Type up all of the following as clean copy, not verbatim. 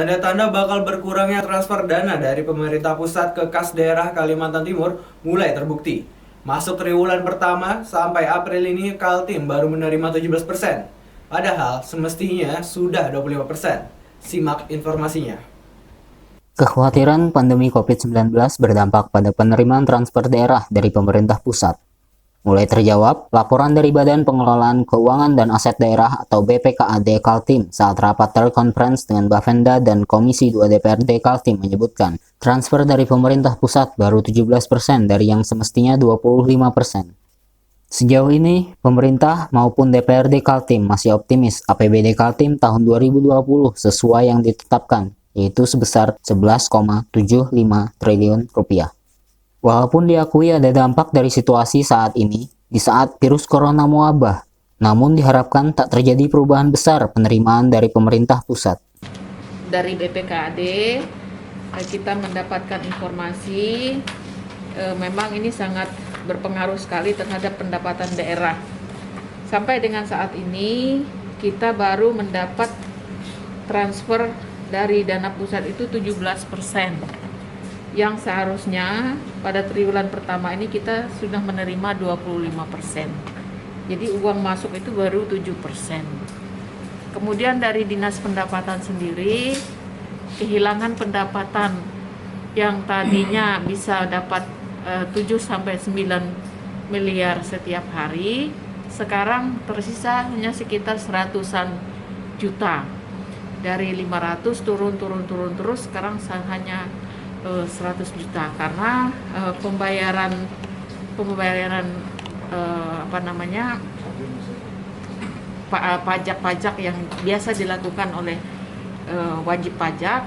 Tanda-tanda bakal berkurangnya transfer dana dari pemerintah pusat ke kas daerah Kalimantan Timur mulai terbukti. Masuk triwulan pertama sampai April ini Kaltim baru menerima 17%. Padahal semestinya sudah 25%. Simak informasinya. Kekhawatiran pandemi COVID-19 berdampak pada penerimaan transfer daerah dari pemerintah pusat. Mulai terjawab laporan dari Badan Pengelolaan Keuangan dan Aset Daerah atau BPKAD Kaltim saat rapat telekonferensi dengan Bapenda dan Komisi 2 DPRD Kaltim menyebutkan transfer dari pemerintah pusat baru 17% dari yang semestinya 25%. Sejauh ini, pemerintah maupun DPRD Kaltim masih optimis APBD Kaltim tahun 2020 sesuai yang ditetapkan, yaitu sebesar 11,75 triliun rupiah. Walaupun diakui ada dampak dari situasi saat ini, di saat virus corona mewabah, namun diharapkan tak terjadi perubahan besar penerimaan dari pemerintah pusat. Dari BPKAD, kita mendapatkan informasi memang ini sangat berpengaruh sekali terhadap pendapatan daerah. Sampai dengan saat ini, kita baru mendapat transfer dari dana pusat itu 17%. Yang seharusnya pada triwulan pertama ini kita sudah menerima 25%. Jadi uang masuk itu baru 7%. Kemudian dari Dinas Pendapatan sendiri, kehilangan pendapatan yang tadinya bisa dapat 7-9 miliar setiap hari, sekarang tersisa hanya sekitar 100-an juta. Dari 500 turun terus, sekarang hanya 100 juta karena pembayaran pajak-pajak yang biasa dilakukan oleh wajib pajak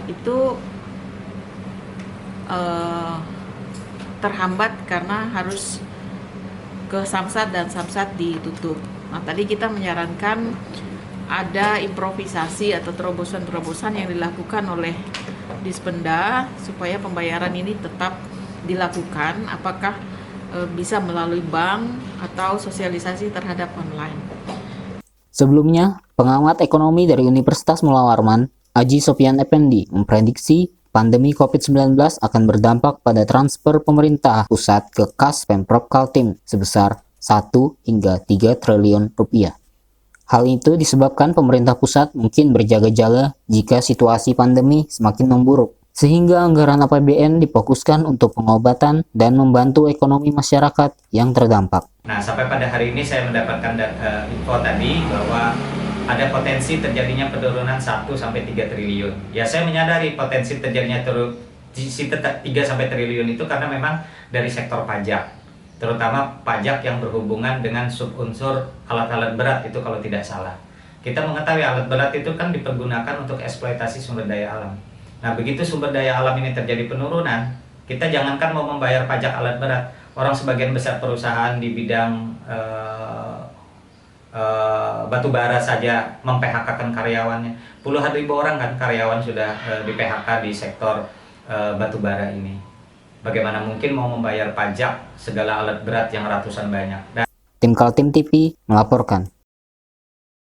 itu terhambat karena harus ke Samsat dan Samsat ditutup. Nah, tadi kita menyarankan ada improvisasi atau terobosan-terobosan yang dilakukan oleh Dispenda supaya pembayaran ini tetap dilakukan, apakah bisa melalui bank atau sosialisasi terhadap online. Sebelumnya, pengamat ekonomi dari Universitas Mula Warman, Aji Sofyan Effendi, memprediksi pandemi COVID-19 akan berdampak pada transfer pemerintah pusat ke kas Pemprov Kaltim sebesar 1 hingga 3 triliun rupiah. Hal itu disebabkan pemerintah pusat mungkin berjaga-jaga jika situasi pandemi semakin memburuk, sehingga anggaran APBN difokuskan untuk pengobatan dan membantu ekonomi masyarakat yang terdampak. Nah, sampai pada hari ini saya mendapatkan info tadi bahwa ada potensi terjadinya penurunan 1-3 triliun. Ya, saya menyadari potensi terjadinya 3-3 triliun itu karena memang dari sektor pajak. Terutama pajak yang berhubungan dengan subunsur alat-alat berat itu kalau tidak salah. Kita mengetahui alat berat itu kan dipergunakan untuk eksploitasi sumber daya alam. Nah, begitu sumber daya alam ini terjadi penurunan, kita jangankan mau membayar pajak alat berat, orang sebagian besar perusahaan di bidang batu bara saja mem-PHK-kan karyawannya. Puluhan ribu orang kan karyawan sudah di-PHK di sektor batu bara ini. Bagaimana mungkin mau membayar pajak segala alat berat yang ratusan banyak. Tim Kaltim TV melaporkan.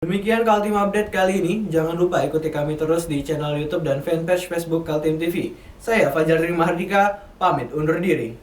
Demikian Kaltim Update kali ini. Jangan lupa ikuti kami terus di channel YouTube dan fanpage Facebook Kaltim TV. Saya Fajar Mahardika, pamit undur diri.